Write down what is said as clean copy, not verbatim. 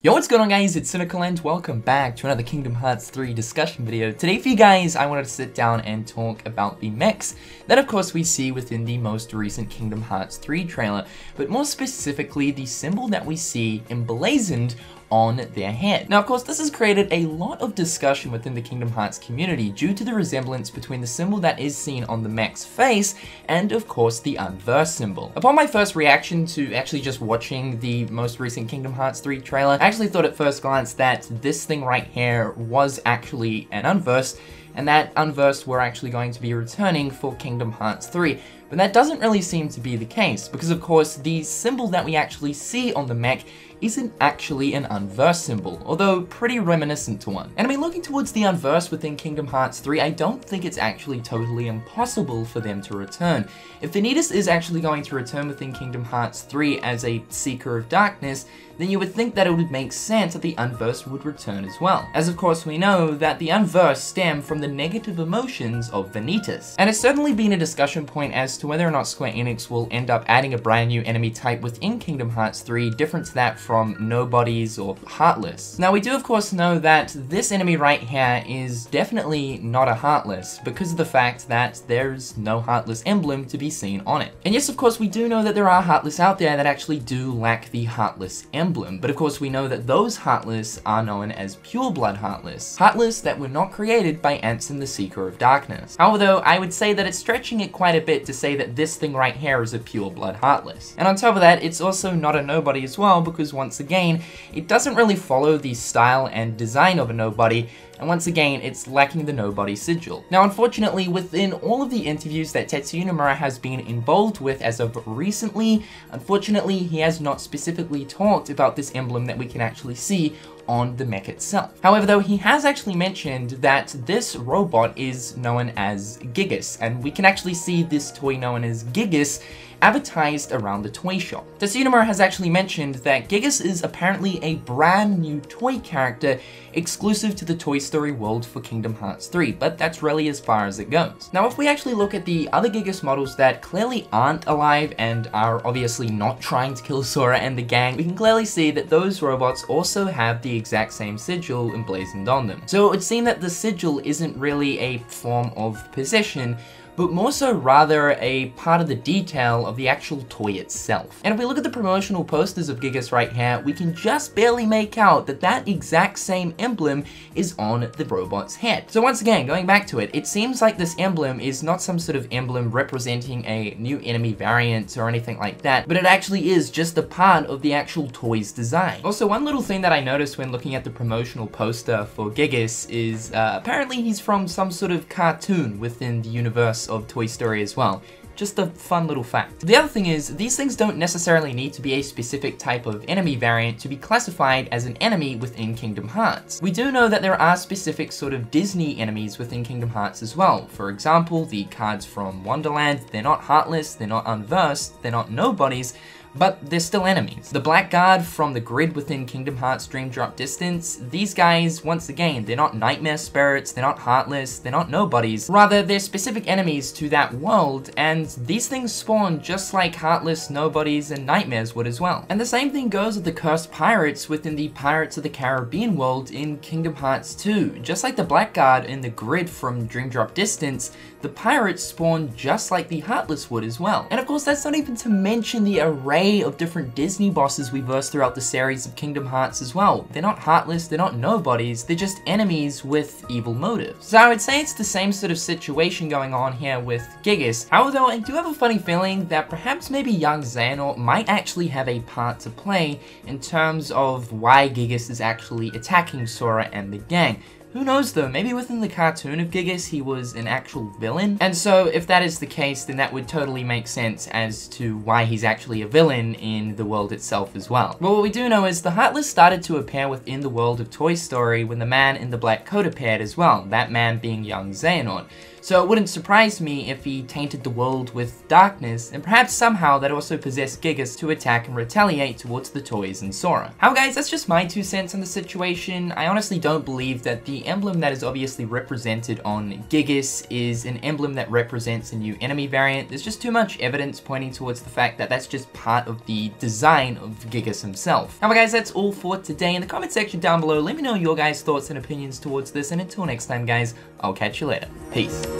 Yo, what's going on guys, it's Cynical and welcome back to another Kingdom Hearts 3 discussion video. Today for you guys, I wanted to sit down and talk about the mechs that of course we see within the most recent Kingdom Hearts 3 trailer, but more specifically the symbol that we see emblazoned on their head. Now of course this has created a lot of discussion within the Kingdom Hearts community due to the resemblance between the symbol that is seen on the mech's face and of course the unversed symbol. Upon my first reaction to actually just watching the most recent Kingdom Hearts 3 trailer, I actually thought at first glance that this thing right here was actually an unversed, and that unversed were actually going to be returning for Kingdom Hearts 3. But that doesn't really seem to be the case, because of course the symbol that we actually see on the mech isn't actually an unversed symbol, although pretty reminiscent to one. And I mean, looking towards the unversed within Kingdom Hearts 3, I don't think it's actually totally impossible for them to return. If Vanitas is actually going to return within Kingdom Hearts 3 as a Seeker of Darkness, then you would think that it would make sense that the unversed would return as well. As of course we know that the unversed stem from the negative emotions of Vanitas. And it's certainly been a discussion point as to whether or not Square Enix will end up adding a brand new enemy type within Kingdom Hearts 3, different to that from Nobodies or Heartless. Now we do of course know that this enemy right here is definitely not a Heartless because of the fact that there's no Heartless emblem to be seen on it. And yes, of course we do know that there are Heartless out there that actually do lack the Heartless emblem, but of course we know that those Heartless are known as Pure Blood Heartless. Heartless that were not created by Ansem the Seeker of Darkness. However though, I would say that it's stretching it quite a bit to say that this thing right here is a Pure Blood Heartless. And on top of that, it's also not a Nobody as well, because once again, it doesn't really follow the style and design of a Nobody, and once again, it's lacking the Nobody sigil. Now unfortunately, within all of the interviews that Tetsuya Nomura has been involved with as of recently, unfortunately he has not specifically talked about this emblem that we can actually see on the mech itself. However though, he has actually mentioned that this robot is known as Gigas, and we can actually see this toy known as Gigas advertised around the toy shop. Tetsuya Nomura has actually mentioned that Gigas is apparently a brand new toy character exclusive to the Toy Story world for Kingdom Hearts 3, but that's really as far as it goes. Now if we actually look at the other Gigas models that clearly aren't alive and are obviously not trying to kill Sora and the gang, we can clearly see that those robots also have the exact same sigil emblazoned on them. So it would seem that the sigil isn't really a form of possession, but more so rather a part of the detail of the actual toy itself. And if we look at the promotional posters of Gigas right here, we can just barely make out that that exact same emblem is on the robot's head. So once again, going back to it, it seems like this emblem is not some sort of emblem representing a new enemy variant or anything like that, but it actually is just a part of the actual toy's design. Also, one little thing that I noticed when looking at the promotional poster for Gigas is apparently he's from some sort of cartoon within the universe of Toy Story as well. Just a fun little fact. The other thing is, these things don't necessarily need to be a specific type of enemy variant to be classified as an enemy within Kingdom Hearts. We do know that there are specific sort of Disney enemies within Kingdom Hearts as well. For example, the cards from Wonderland, they're not Heartless, they're not Unversed, they're not Nobodies, but they're still enemies. The Blackguard from the grid within Kingdom Hearts Dream Drop Distance, these guys, once again, they're not Nightmare Spirits, they're not Heartless, they're not Nobodies. Rather, they're specific enemies to that world, and these things spawn just like Heartless, Nobodies, and Nightmares would as well. And the same thing goes with the Cursed Pirates within the Pirates of the Caribbean world in Kingdom Hearts 2. Just like the Blackguard in the grid from Dream Drop Distance, the pirates spawn just like the Heartless would as well. And of course, that's not even to mention the array of different Disney bosses we verse throughout the series of Kingdom Hearts as well. They're not Heartless, they're not Nobodies, they're just enemies with evil motives. So I would say it's the same sort of situation going on here with Gigas. However though, I do have a funny feeling that perhaps maybe young Xehanort might actually have a part to play in terms of why Gigas is actually attacking Sora and the gang. Who knows though, maybe within the cartoon of Gigas he was an actual villain, and so if that is the case then that would totally make sense as to why he's actually a villain in the world itself as well. But what we do know is the Heartless started to appear within the world of Toy Story when the man in the black coat appeared as well, that man being young Xehanort. So it wouldn't surprise me if he tainted the world with darkness, and perhaps somehow that also possessed Gigas to attack and retaliate towards the toys and Sora. However guys, that's just my 2 cents on the situation. I honestly don't believe that the emblem that is obviously represented on Gigas is an emblem that represents a new enemy variant. There's just too much evidence pointing towards the fact that that's just part of the design of Gigas himself. However guys, that's all for today. In the comment section down below, let me know your guys' thoughts and opinions towards this, and until next time guys, I'll catch you later. Peace.